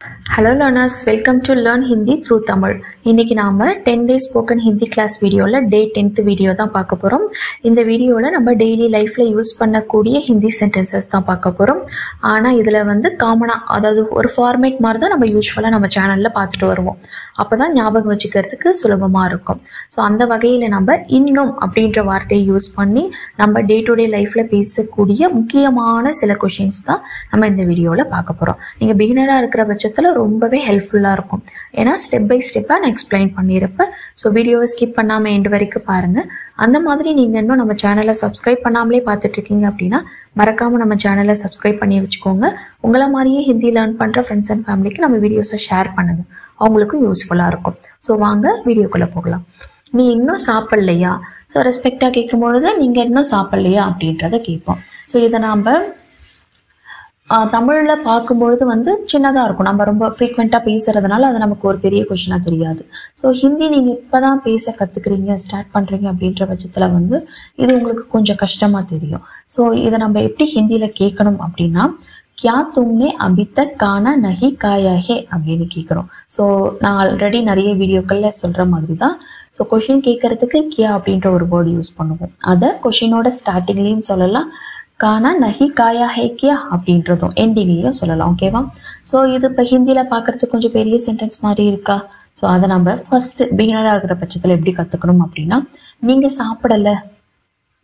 Hello learners, welcome to Learn Hindi through Tamil. இன்னைக்கு நாம 10 days spoken Hindi class வீடியோல day 10th video தான் பார்க்க போறோம். இந்த வீடியோல நம்ம டெய்லி லைஃப்ல யூஸ் பண்ணக்கூடிய ஹிந்தி சென்டென்சஸ் தான் பார்க்க போறோம். ஆனா இதுல காமனா அதாவது ஒரு ஃபார்மேட் மாதிரி தான் நம்ம யூசுவலா நம்ம சேனல்ல பார்த்துட்டு வருவோம். அப்பதான் ஞாபகம் வச்சுக்கிறதுக்கு சுலபமா இருக்கும். ஸோ அந்த வகையில நம்ம இன்னும் அப்படின்ற வார்த்தையை யூஸ் பண்ணி நம்ம டே டு டே லைஃப்ல பேசக்கூடிய முக்கியமான சில கொஷின்ஸ் தான் நம்ம இந்த வீடியோல பார்க்க போறோம். நீங்க பிகினரா இருக்கிற பட்சத்துல ரொம்பவே ஹெல்ப்ஃபுல்லா இருக்கும். ஏன்னா ஸ்டெப் பை ஸ்டெப்பா நான் எக்ஸ்பிளைன் பண்ணியிருப்பேன். ஸோ வீடியோவை ஸ்கிப் பண்ணாம எண்ட் வரைக்கும் பாருங்க. அந்த மாதிரி நீங்க இன்னும் நம்ம சேனலை சப்ஸ்கிரைப் பண்ணாமலே பார்த்துட்டு இருக்கீங்க அப்படின்னா மறக்காம நம்ம சேனலை சப்ஸ்கிரைப் பண்ணி வச்சுக்கோங்க. உங்களை மாதிரியே ஹிந்தி லேர்ன் பண்ற ஃப்ரெண்ட்ஸ் அண்ட் ஃபேமிலிக்கு நம்ம வீடியோஸை ஷேர் பண்ணுங்க, அவங்களுக்கும் யூஸ்ஃபுல்லா இருக்கும். ஸோ வாங்க வீடியோக்குள்ள போகலாம். நீ இன்னும் சாப்பிடலையா? ஸோ ரெஸ்பெக்டா கேட்கும் பொழுது நீங்க இன்னும் சாப்பிடலையா அப்படின்றத கேட்போம். ஸோ இதை நாம தமிழ்ல பார்க்கும்பொழுது சின்னதா இருக்கும். நம்ம ரொம்ப ஃப்ரீக்வெண்டா பேசுறதுனால அது நமக்கு ஒரு பெரிய கொஸ்டினா தெரியாது. ஸோ ஹிந்தி நீங்க இப்பதான் பேச கத்துக்கிறீங்க, ஸ்டார்ட் பண்றீங்க அப்படின்ற பட்சத்துல இது உங்களுக்கு கொஞ்சம் கஷ்டமா தெரியும். ஸோ இதை நம்ம எப்படி ஹிந்தியில கேட்கணும் அப்படின்னா, क्या तुमने अभी तक खाना नहीं खाया है அப்படின்னு கேட்கணும். ஸோ நான் ஆல்ரெடி நிறைய வீடியோக்கள்ல சொல்ற மாதிரி தான். ஸோ கொஷின் கேட்கறதுக்கு கியா அப்படின்ற ஒரு வேர்டு யூஸ் பண்ணுவோம். அதை கொஷினோட ஸ்டார்டிங்லயும் சொல்லலாம், கானா நஹி காயா ஹே கியா அப்படின்றதும் எண்டிங்லயும் சொல்லலாம். ஓகேவா? ஸோ இது இப்போ ஹிந்தியில பார்க்கறதுக்கு கொஞ்சம் பெரிய சென்டென்ஸ் மாதிரி இருக்கா? ஸோ அதை நம்ம ஃபர்ஸ்ட் பிகினரா இருக்கிற பட்சத்துல எப்படி கத்துக்கணும் அப்படின்னா, நீங்க சாப்பிடல,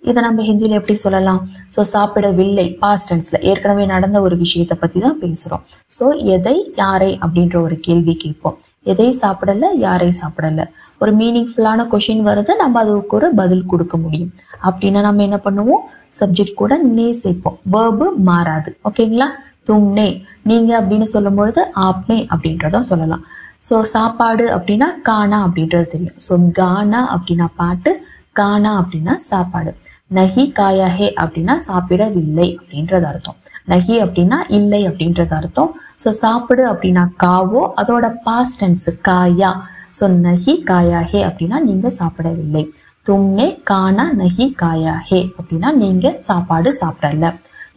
இதை நம்ம ஹிந்தியில எப்படி சொல்லலாம்? ஸோ சாப்பிடவில்லை, பாஸ்ட் டென்ஸ்ல ஏற்கனவே நடந்த ஒரு விஷயத்தை பத்தி தான் பேசுறோம். ஸோ எதை யாரை அப்படின்ற ஒரு கேள்வி கேட்போம். எதை சாப்பிடல, யாரை சாப்பிடல, ஒரு மீனிங்ஃபுல்லான கொஷின் வருது, நம்ம அதுக்கு ஒரு பதில் கொடுக்க முடியும். அப்படின்னா நம்ம என்ன பண்ணுவோம், சப்ஜெக்ட் கூட நே சேர்ப்போம், வேர்பு மாறாது. ஓகேங்களா? தும்னே நீங்க அப்படின்னு சொல்லும் பொழுது ஆப்னே அப்படின்றதும் சொல்லலாம். ஸோ சாப்பாடு அப்படின்னா கானா அப்படின்றது தெரியும். ஸோ கானா அப்படின்னா பாட்டு, கானா அப்படின்னா சாப்பாடு. நஹி காயா ஹே அப்படின்னா சாப்பிடவில்லை அப்படின்றது அர்த்தம். நஹி அப்படின்னா இல்லை அப்படின்றது அர்த்தம். ஸோ சாப்பிடு அப்படின்னா காவோ, அதோட பாஸ்ட் டென்ஸ் காயா. ஸோ நஹி காயா ஹே அப்படின்னா நீங்க சாப்பிடவில்லை. தும்னே கானா நஹி காயா ஹே அப்படின்னா நீங்க சாப்பாடு சாப்பிடல.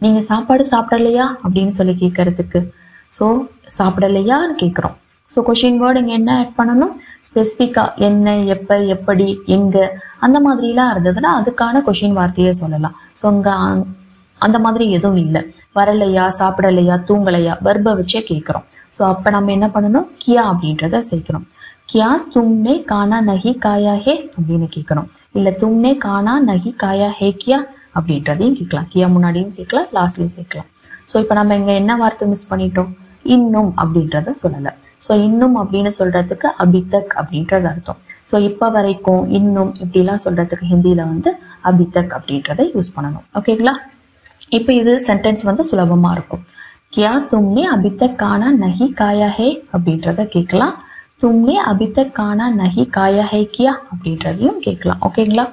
நீங்க சாப்பாடு சாப்பிடலையா அப்படின்னு சொல்லி கேட்கறதுக்கு ஸோ சாப்பிடலையான்னு கேட்குறோம். ஸோ கொஷின் வேர்டு இங்கே என்ன ஆட் பண்ணணும், ஸ்பெசிஃபிக்கா என்ன, எப்போ, எப்படி, எங்க அந்த மாதிரிலாம் இருந்ததுன்னா அதுக்கான கொஷின் வார்த்தையை சொல்லலாம். ஸோ அங்கே அந்த மாதிரி எதுவும் இல்லை. வரலையா, சாப்பிடலையா, தூங்கலையா, வெர்பை வச்சே கேட்குறோம். ஸோ அப்போ நம்ம என்ன பண்ணணும், கியா அப்படின்றத சேர்க்கணும். கியா தும்னே கானா நஹி காயா ஹே அப்படின்னு கேட்கணும். இல்லை தும்னே கானா நஹி காயா ஹே கியா அப்படின்றதையும் கேட்கலாம். கியா முன்னாடியும் சேர்க்கலாம், லாஸ்ட்லையும் சேர்க்கலாம். ஸோ இப்போ நம்ம இங்கே என்ன வார்த்தை மிஸ் பண்ணிட்டோம், இன்னும் அப்படின்றத சொல்லலை. ஸோ இன்னும் அப்படின்னு சொல்றதுக்கு அபிதக் அப்படின்றது அர்த்தம். ஸோ இப்போ வரைக்கும், இன்னும் இப்படிலாம் சொல்றதுக்கு ஹிந்தியில அபிதக் அப்படின்றத யூஸ் பண்ணணும். ஓகேங்களா? இப்போ இது சென்டென்ஸ் சுலபமா இருக்கும். கியா தும்னே அபிதக் கானா நஹி காயா ஹே அப்படின்றத கேட்கலாம். தும்னே அபிதக் கானா நஹி காயா ஹே கியா அப்படின்றதையும் கேட்கலாம். ஓகேங்களா?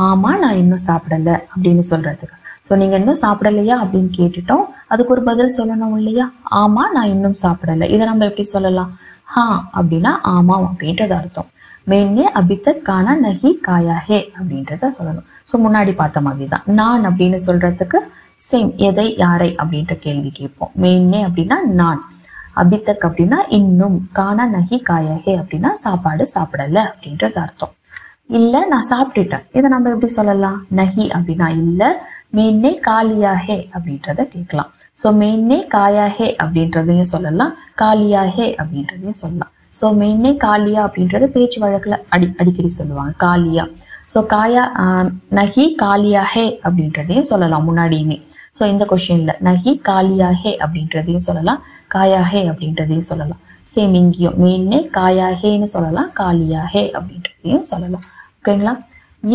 ஆமா நான் இன்னும் சாப்பிடல அப்படின்னு சொல்றதுக்கு. ஸோ நீங்க இன்னும் சாப்பிடலையா அப்படின்னு கேட்டுட்டோம், அதுக்கு ஒரு பதில் சொல்லணும் இல்லையா? ஆமா நான் இன்னும் சாப்பிடல. இதை நம்ம எப்படி சொல்லலாம், ஹா அப்படின்னா ஆமாம் அப்படின்றது அர்த்தம். மேன்னே அபிதக் கானா நஹி காயா ஹே அப்படின்றத சொல்லணும். ஸோ முன்னாடி பார்த்த மாதிரி தான். நான் அப்படின்னு சொல்றதுக்கு சேம், எதை யாரை அப்படின்ற கேள்வி கேட்போம். மேன்னே அப்படின்னா நான், அபிதக் அப்படின்னா இன்னும், கானா நஹி காயா ஹே அப்படின்னா சாப்பாடு சாப்பிடல அப்படின்றது அர்த்தம். இல்ல நான் சாப்பிட்டுட்டேன், இதை நம்ம எப்படி சொல்லலாம், நஹி அப்படின்னா இல்ல, மேன்னே காலியா ஹே அப்படின்றத கேட்கலாம். ஸோ மேன்னே காயா ஹே அப்படின்றதையும் சொல்லலாம், காலியா ஹே அப்படின்றதையும் சொல்லலாம். ஸோ மேன்னே காலியா அப்படின்றது பேச்சு வழக்குல அடிக்கடி சொல்லுவாங்க, காலியா. ஸோ காயா நஹி காலியா ஹே அப்படின்றதையும் சொல்லலாம் முன்னாடியுமே. ஸோ இந்த கொஸ்டின்ல நஹி காலியா ஹே அப்படின்றதையும் சொல்லலாம், காயா ஹே அப்படின்றதையும் சொல்லலாம். சேம் இங்கேயும் மேன்னே காயா ஹேன்னு சொல்லலாம், காலியா ஹே அப்படின்றதையும் சொல்லலாம். ஓகேங்களா?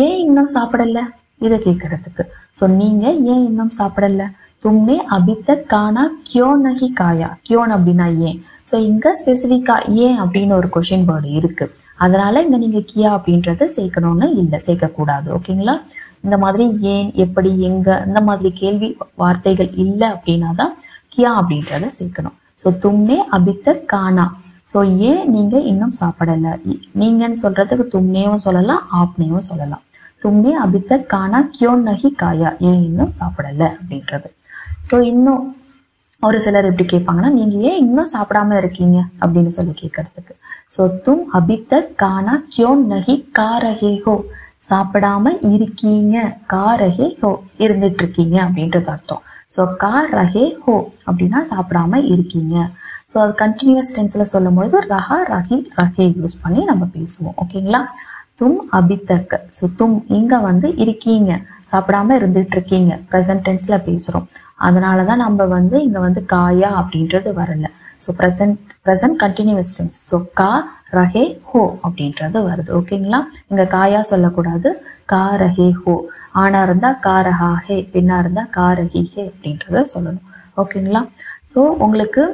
ஏன் இன்னும் சாப்பிடல இதை கேட்கறதுக்கு. ஸோ நீங்க ஏன் இன்னும் சாப்பிடல, தும்னே அபிதக் கானா கியோ நஹி காயா. கியோன் அப்படின்னா ஏன். ஸோ இங்க ஸ்பெசிஃபிக்கா ஏன் அப்படின்னு ஒரு கொஷின் வேர்டு இருக்கு, அதனால இங்க நீங்க கியா அப்படின்றத சேர்க்கணும்னு இல்லை, சேர்க்கக்கூடாது. ஓகேங்களா? இந்த மாதிரி ஏன், எப்படி, எங்க இந்த மாதிரி கேள்வி வார்த்தைகள் இல்லை அப்படின்னா தான் கியா அப்படின்றத சேர்க்கணும். ஸோ தும்னே அபிதக் கானா. ஸோ ஏன் நீங்க இன்னும் சாப்பிடல, நீங்கன்னு சொல்றதுக்கு தும்னேவும் சொல்லலாம், ஆப்னேவும் சொல்லலாம். தும்னே அபிதக் கானா கியோ நஹி காயா, ஏன் இன்னும் சாப்பிடல அப்படின்றது. ஸோ இன்னும் ஒரு சிலர் எப்படி கேட்பாங்கன்னா, நீங்க ஏன் இன்னும் சாப்பிடாம இருக்கீங்க அப்படின்னு சொல்லி கேட்கறதுக்கு. ஸோ தும் அபி தக் கானா கியோ நஹி கா ரஹே ஹோ, சாப்பிடாம இருக்கீங்க, கா ரஹே ஹோ இருந்துட்டு இருக்கீங்க அப்படின்றது அர்த்தம். ஸோ கா ரஹே ஹோ அப்படின்னா சாப்பிடாம இருக்கீங்க. ஸோ அது கண்டினியூஸ் டென்ஸ்ல சொல்லும் பொழுது ரஹா ரஹி ரஹே யூஸ் பண்ணி நம்ம பேசுவோம். ஓகேங்களா? தும் அபி தக், ஸோ தும் இங்க வந்து இருக்கீங்க, சாப்பிடாம இருந்துட்டு இருக்கீங்க, ப்ரெசன்ட் டென்ஸ்ல பேசுறோம். அதனாலதான் நம்ம வந்து இங்க வந்து காயா அப்படின்றது வரல. So present continuous tense. So கா ரஹே ஹோ அப்படின்றது வருது. ஓகேங்களா? இங்க காயா சொல்லக்கூடாது, கா ரஹே ஹோ. ஆனா இருந்தா கா ரஹா ஹே, பெண்ணா இருந்தா கா ரஹி ஹே அப்படின்றத சொல்லணும். ஓகேங்களா? ஸோ உங்களுக்கு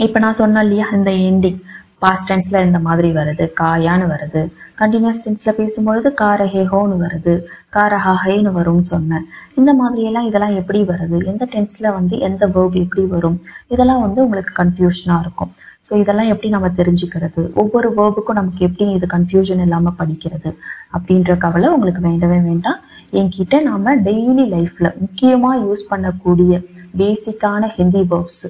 இப்ப நான் சொன்னேன் இல்லையா, இந்த எண்டிங் பாஸ்ட் டென்ஸ்ல இந்த மாதிரி வருது, காயான்னு வருது. கண்டினியூஸ் டென்ஸ்ல பேசும்பொழுது காரஹேஹோன்னு வருது, காரஹாஹேன்னு வரும்னு சொன்னேன். இந்த மாதிரி எல்லாம் இதெல்லாம் எப்படி வருது, எந்த டென்ஸ்ல வந்து எந்த வேர்ப் எப்படி வரும், இதெல்லாம் வந்து உங்களுக்கு கன்ஃபியூஷனா இருக்கும். ஸோ இதெல்லாம் எப்படி நம்ம தெரிஞ்சுக்கிறது, ஒவ்வொரு வேர்புக்கும் நமக்கு எப்படி இது கன்ஃபியூஷன் இல்லாம படிக்கிறது அப்படின்ற கவலை உங்களுக்கு வேண்டவே வேண்டாம். என்கிட்ட நாம டெய்லி லைஃப்ல முக்கியமா யூஸ் பண்ணக்கூடிய பேசிக்கான ஹிந்தி வேர்ப்ஸ்,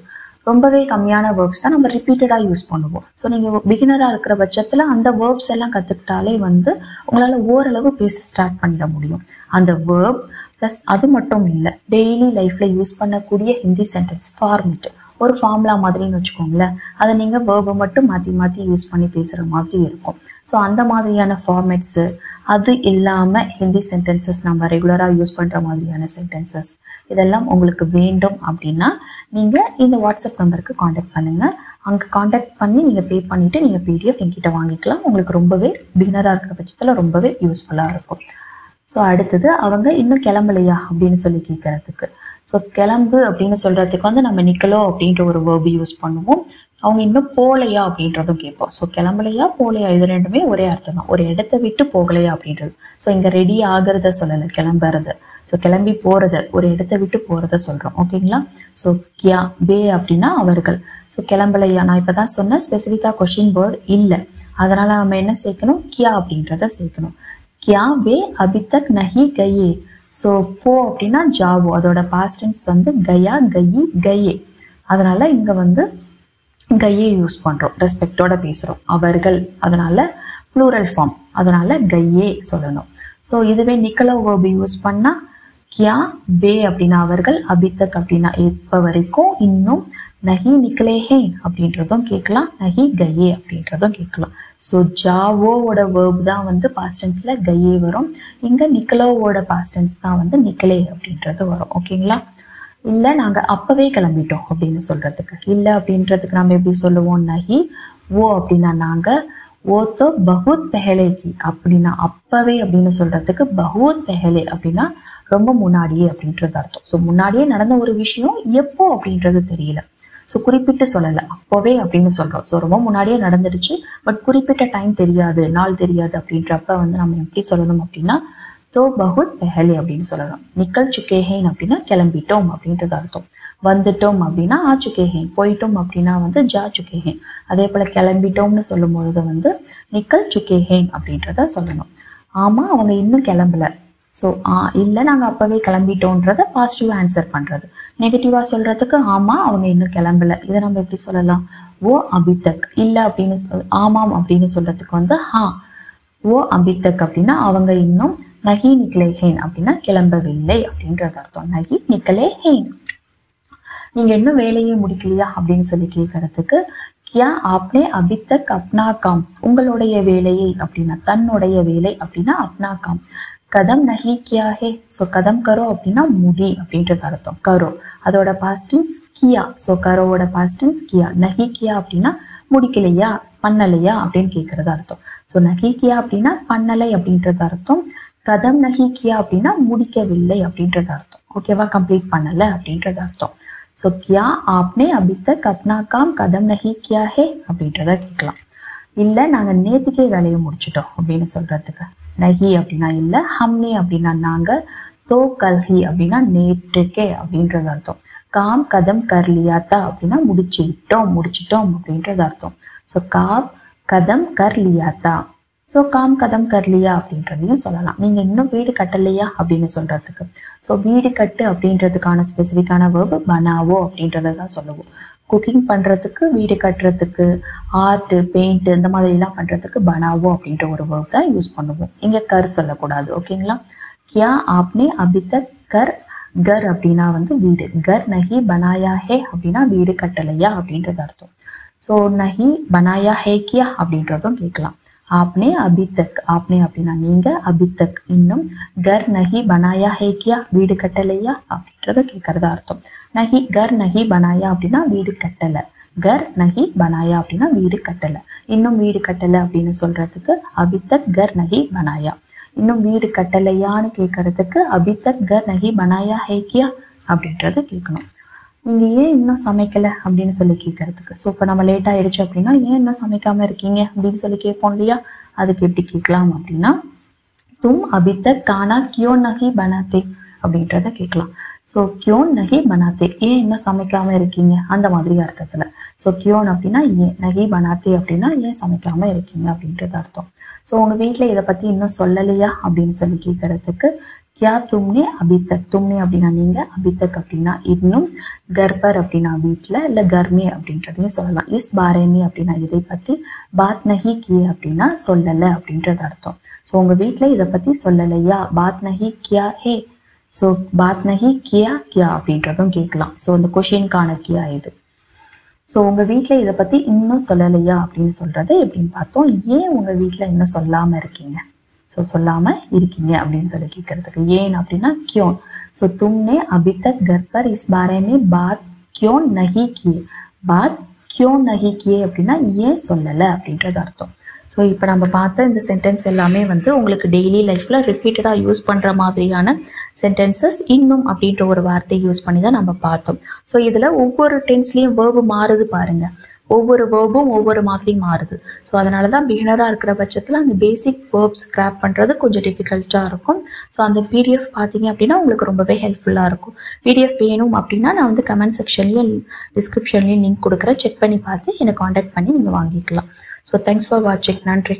ரொம்பவே கம்மியான வேர்ப்ஸ் தான் நம்ம ரிப்பீட்டடா யூஸ் பண்ணுவோம். ஸோ நீங்க பிகினரா இருக்கிற பட்சத்துல அந்த வேர்ப்ஸ் எல்லாம் கத்துக்கிட்டாலே வந்து உங்களால ஓரளவு பேச ஸ்டார்ட் பண்ணிட முடியும். அந்த வேர்ப் பிளஸ் அது மட்டும் இல்லை, டெய்லி லைஃப்ல யூஸ் பண்ணக்கூடிய ஹிந்தி சென்டென்ஸ் ஃபார்மேட் ஒரு ஃபார்முலா மாதிரின்னு வச்சுக்கோங்களேன். அதை நீங்க வேர்பை மட்டும் மாத்தி மாத்தி யூஸ் பண்ணி பேசுற மாதிரி இருக்கும். ஸோ அந்த மாதிரியான ஃபார்மேட்ஸ், அது இல்லாம ஹிந்தி சென்டென்சஸ் நம்ம ரெகுலரா யூஸ் பண்ற மாதிரியான சென்டென்சஸ், இதெல்லாம் உங்களுக்கு வேண்டும் அப்படின்னா நீங்க இந்த வாட்ஸ்அப் நம்பருக்கு காண்டாக்ட் பண்ணுங்க. அங்க காண்டாக்ட் பண்ணி நீங்க பே பண்ணிட்டு நீங்க PDF என்கிட்ட வாங்கிக்கலாம். உங்களுக்கு ரொம்பவே பிகினரா இருக்கிற பட்சத்துல ரொம்பவே யூஸ்ஃபுல்லா இருக்கும். ஸோ அடுத்தது, அவங்க இன்னும் கிளம்பலையா அப்படின்னு சொல்லி கேட்கறதுக்கு. ஸோ கிளம்பு அப்படின்னு சொல்றதுக்கு வந்து நம்ம நிக்கலோ அப்படின்ற ஒரு வேர்பு யூஸ் பண்ணுவோம். அவங்க இன்னும் போகலையா அப்படின்றதும் கேட்போம். ஸோ கிளம்பலையா போகலையா இது ரெண்டுமே ஒரே அர்த்தம் தான். ஒரு இடத்த விட்டு போகலையா அப்படின்றது. ஸோ இங்க ரெடி ஆகிறத சொல்லலை, கிளம்புறது. ஸோ கிளம்பி போறத, ஒரு இடத்த விட்டு போறத சொல்றோம். ஓகேங்களா? ஸோ கியா பே அப்படின்னா அவர்கள். ஸோ கிளம்பலையா, நான் இப்பதான் சொன்ன ஸ்பெசிஃபிக்கா கொஸ்டின் வேர்ட் இல்லை, அதனால நம்ம என்ன சேர்க்கணும், கியா அப்படின்றத சேர்க்கணும். கியா பே அபி தக் நஹி கயே. ஸோ போ அப்படின்னா ஜாவோ, அதோட பாஸ்ட் டென்ஸ் வந்து கயா கயி கயே. அதனால இங்க வந்து கையே யூஸ் பண்றோம், ரெஸ்பெக்டோட பேசுறோம். அவர்கள், அதனால ப்ளூரல் ஃபார்ம், அதனால கையே சொல்லணும். ஸோ இதுவே நிக்கலோ வேர்பு யூஸ் பண்ணா கியா பே அப்படின்னா அவர்கள், அபித்தக் அப்படின்னா இப்ப வரைக்கும், இன்னும் நஹி நிக்கலேஹே அப்படின்றதும் கேட்கலாம், நஹி கையே அப்படின்றதும் கேட்கலாம். ஸோ ஜாவோட வேர்பு தான் வந்து பாஸ்ட் டென்ஸ்ல கையே வரும். இங்க நிக்கலோவோட பாஸ்ட் டென்ஸ் தான் வந்து நிக்கலே அப்படின்றது வரும். ஓகேங்களா? இல்லை நாங்க அப்பவே கிளம்பிட்டோம் அப்படின்னு சொல்றதுக்கு, இல்லை அப்படின்றதுக்கு நம்ம எப்படி சொல்லுவோம், நஹி. ஓ அப்படின்னா நாங்க, ஓ தோ பஹுத் பெஹலேகி அப்படின்னா அப்பவே அப்படின்னு சொல்றதுக்கு, பஹுத் பெஹலே அப்படின்னா ரொம்ப முன்னாடியே அப்படின்றது அர்த்தம். ஸோ முன்னாடியே நடந்த ஒரு விஷயம், எப்போ அப்படின்றது தெரியல. ஸோ குறிப்பிட்டு சொல்லலை, அப்போவே அப்படின்னு சொல்றோம். ஸோ ரொம்ப முன்னாடியே நடந்துடுச்சு, பட் குறிப்பிட்ட டைம் தெரியாது, நாள் தெரியாது அப்படின்றப்ப வந்து நம்ம எப்படி சொல்லணும் அப்படின்னா தோ பஹுத் பெஹலே அப்படின்னு சொல்லணும். நிக்கல் சுக்கேஹேன் அப்படின்னா கிளம்பிட்டோம் அப்படின்றது அர்த்தம். வந்துட்டோம் அப்படின்னா ஆ சுக்கேஹேன், போயிட்டோம் அப்படின்னா வந்து ஜா சுக்கேஹேன். அதே போல கிளம்பிட்டோம்னு சொல்லும் பொழுது வந்து நிக்கல் சுக்கேஹேன் அப்படின்றத சொல்லணும். ஆமா அவங்க இன்னும் கிளம்பல. ஸோ இல்லை நாங்கள் அப்பவே கிளம்பிட்டோன்றத பாசிட்டிவ் ஆன்சர் பண்றது. நெகட்டிவா சொல்றதுக்கு ஆமா அவங்க இன்னும் கிளம்பல, இதை நம்ம எப்படி சொல்லலாம், ஓ அபித்தக். இல்லை அப்படின்னு ஆமாம் அப்படின்னு சொல்றதுக்கு வந்து ஹா ஓ அபித்தக் அப்படின்னா அவங்க இன்னும், நஹி நிக்கலேஹேன் அப்படின்னா கிளம்பவில்லை அப்படின்றது அர்த்தம். நஹி நிக்கலேஹேன். நீங்க இன்னும் வேலையே முடிக்கலையா அப்படின்னு சொல்லி கேட்கறதுக்கு கியா ஆப்னே அபித்தக் அப்னா காம், உங்களுடைய வேலையை அப்படின்னா, தன்னுடைய வேலை அப்படின்னா அப்னா காம். கதம் நஹி கியா ஹே. ஸோ கதம் கரோ அப்படின்னா முடி அப்படின்றது அர்த்தம். கரோ அதோட பாஸ்ட் டென்ஸ் கியா. ஸோ கரோவோட பாஸ்ட் டென்ஸ் கியா. நஹி கியா அப்படின்னா முடிக்கலையா, பண்ணலையா அப்படின்னு கேட்கறது அர்த்தம். ஸோ நஹி கியா அப்படின்னா பண்ணலை அப்படின்றது அர்த்தம். கதம் நஹி கியா அப்படின்னா முடிக்கவில்லை அப்படின்றது அர்த்தம். ஓகேவா? கம்ப்ளீட் பண்ணல அப்படின்றது அர்த்தம். ஸோ கியா ஆப்னே அபித்தக் அப்னா காம் கதம் நஹி கியா ஹே அப்படின்றத கேட்கலாம். இல்லை நாங்கள் நேற்றுக்கே வேலையை முடிச்சிட்டோம் அப்படின்னு சொல்றதுக்கு, நஹி அப்படின்னா இல்லை, ஹம்னே அப்படின்னா நாங்க, தோ கல்ஹி அப்படின்னா நேற்றுக்கே அப்படின்றது அர்த்தம். காம் கதம் கர்லியாத்தா அப்படின்னா முடிச்சிட்டோம் அப்படின்றது அர்த்தம். ஸோ காம் கதம் கர்லியாத்தா. ஸோ காம் கதம் கர்லியா அப்படின்றதையும் சொல்லலாம். நீங்கள் இன்னும் வீடு கட்டலையா அப்படின்னு சொல்கிறதுக்கு. ஸோ வீடு கட்டு அப்படின்றதுக்கான ஸ்பெசிஃபிக்கான வேர்பு பனாவோ அப்படின்றத தான் சொல்லுவோம். குக்கிங் பண்ணுறதுக்கு, வீடு கட்டுறதுக்கு, ஆர்ட்டு, பெயிண்ட் இந்த மாதிரிலாம் பண்ணுறதுக்கு பனாவோ அப்படின்ற ஒரு வேர்ப் தான் யூஸ் பண்ணுவோம். இங்கே கர் சொல்லக்கூடாது. ஓகேங்களா? கியா ஆப்னே அபிதக் கர், கர் அப்படின்னா வந்து வீடு. கர் நஹி பனாயா ஹே அப்படின்னா வீடு கட்டலையா அப்படின்றது அர்த்தம். ஸோ நஹி பனாயா ஹே கியா அப்படின்றதும் கேட்கலாம். आपने अभी तक, आपने அப்படின்னா நீங்க, अभी तक இன்னும், घर नहीं बनाया है क्या வீடு கட்டலையா அப்படின்றத கேட்கறதா அர்த்தம். நஹி கர் நஹி பனாயா அப்படின்னா வீடு கட்டல. கர் நஹி பனாயா அப்படின்னா வீடு கட்டல. இன்னும் வீடு கட்டல அப்படின்னு சொல்றதுக்கு अभी तक घर नहीं बनाया. இன்னும் வீடு கட்டலையான்னு கேட்கறதுக்கு अभी तक घर नहीं बनाया है क्या அப்படின்றத கேட்கணும். நீங்கள் ஏன் இன்னும் சமைக்கலை அப்படின்னு சொல்லி கேட்கறதுக்கு. ஸோ இப்போ நம்ம லேட் ஆகிடுச்சு அப்படின்னா ஏன் இன்னும் சமைக்காமல் இருக்கீங்க அப்படின்னு சொல்லி கேட்போம் இல்லையா? அதுக்கு எப்படி கேட்கலாம் அப்படின்னா தும் அபித்த கானா கியோ நகி பனாத்தே அப்படின்றத கேட்கலாம். ஸோ கியோன் நகி பனாத்தே, ஏன் இன்னும் சமைக்காமல் இருக்கீங்க அந்த மாதிரி அர்த்தத்தில். ஸோ கியோன் அப்படின்னா ஏன், நகி பனாத்தே அப்படின்னா ஏன் சமைக்காமல் இருக்கீங்க அப்படின்றது அர்த்தம். ஸோ உங்கள் வீட்டில் இதை பற்றி இன்னும் சொல்லலையா அப்படின்னு சொல்லி கேட்கறதுக்கு क्या तुमने अभी तक, तुमने அப்படின்னா நீங்க, अभी तक அப்படின்னா இன்னும், கர்பர் அப்படின்னா வீட்டில், இல்லை கர்மே அப்படின்றதையும் சொல்லலாம். இஸ் பாரேமே அப்படின்னா இதை பற்றி, பாத் நஹி கியே அப்படின்னா சொல்லலை அப்படின்றது அர்த்தம். ஸோ உங்கள் வீட்டில் இதை பற்றி சொல்லலையா, பாத் நஹி கியா ஹே. ஸோ பாத் நஹி கியா கியா அப்படின்றதும் கேட்கலாம். ஸோ இந்த கொஷினுக்கான கியா இது. ஸோ உங்கள் வீட்டில் இதை பற்றி இன்னும் சொல்லலையா அப்படின்னு சொல்கிறது எப்படின்னு பார்த்தோம். ஏன் உங்கள் வீட்டில் இன்னும் சொல்லாமல் இருக்கீங்க, ஸோ சொல்லாமல் இருக்கீங்க அப்படின்னு சொல்லி கேட்கறதுக்கு. ஏன் அப்படின்னா கியோன். ஸோ தும்னே அபி தக் घर पर इस बारे में बात क्यों नहीं किए, बात क्यों नहीं किए அப்படின்னா ஏன் சொல்லலை அப்படின்றது அர்த்தம். ஸோ இப்போ நம்ம பார்த்த இந்த சென்டென்ஸ் எல்லாமே வந்து உங்களுக்கு டெய்லி லைஃப்பில் ரிப்பீட்டடாக யூஸ் பண்ணுற மாதிரியான சென்டென்சஸ். இன்னும் அப்படின்ற ஒரு வார்த்தையை யூஸ் பண்ணி தான் நம்ம பார்த்தோம். ஸோ இதில் ஒவ்வொரு டென்ஸ்லேயும் வேர்பு மாறுது பாருங்கள். ஒவ்வொரு வேர்பும் ஒவ்வொரு மாதிரி மாறுது. ஸோ அதனால தான் பிகினராக இருக்கிற பட்சத்தில் அந்த பேசிக் வேர்ப்ஸ் ஸ்க்ராப் பண்ணுறது கொஞ்சம் டிஃபிகல்ட்டாக இருக்கும். ஸோ அந்த பிடிஎஃப் பார்த்தீங்க அப்படின்னா உங்களுக்கு ரொம்பவே ஹெல்ப்ஃபுல்லாக இருக்கும். பிடிஎஃப் வேணும் அப்படின்னா நான் வந்து கமெண்ட் செக்ஷன்லேயும் டிஸ்கிரிப்ஷன்லேயும் லிங்க் கொடுக்குறேன். செக் பண்ணி பார்த்து என்னை காண்டாக்ட் பண்ணி நீங்கள் வாங்கிக்கலாம். ஸோ தேங்க்ஸ் ஃபார் வாட்சிங். நன்றி.